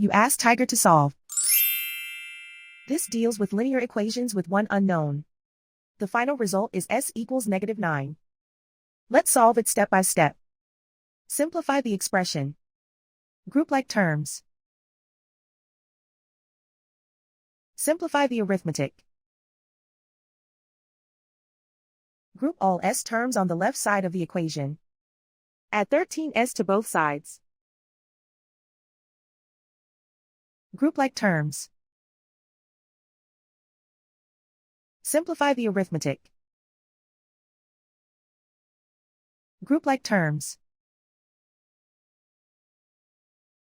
You ask Tiger to solve. This deals with linear equations with one unknown. The final result is s equals -9. Let's solve it step by step. Simplify the expression. Group like terms. Simplify the arithmetic. Group all s terms on the left side of the equation. Add 13s to both sides. Group like terms. Simplify the arithmetic. Group like terms.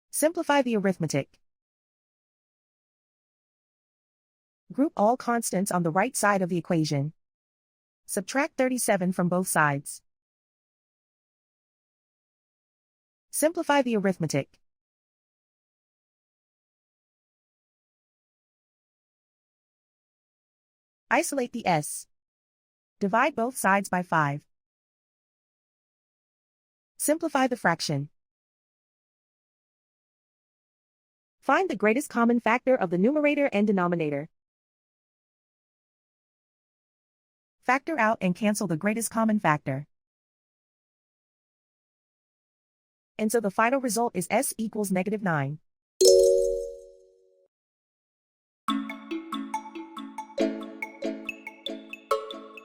Simplify the arithmetic. Group all constants on the right side of the equation. Subtract 37 from both sides. Simplify the arithmetic. Isolate the s. Divide both sides by 5. Simplify the fraction. Find the greatest common factor of the numerator and denominator. Factor out and cancel the greatest common factor. And so the final result is s equals -9.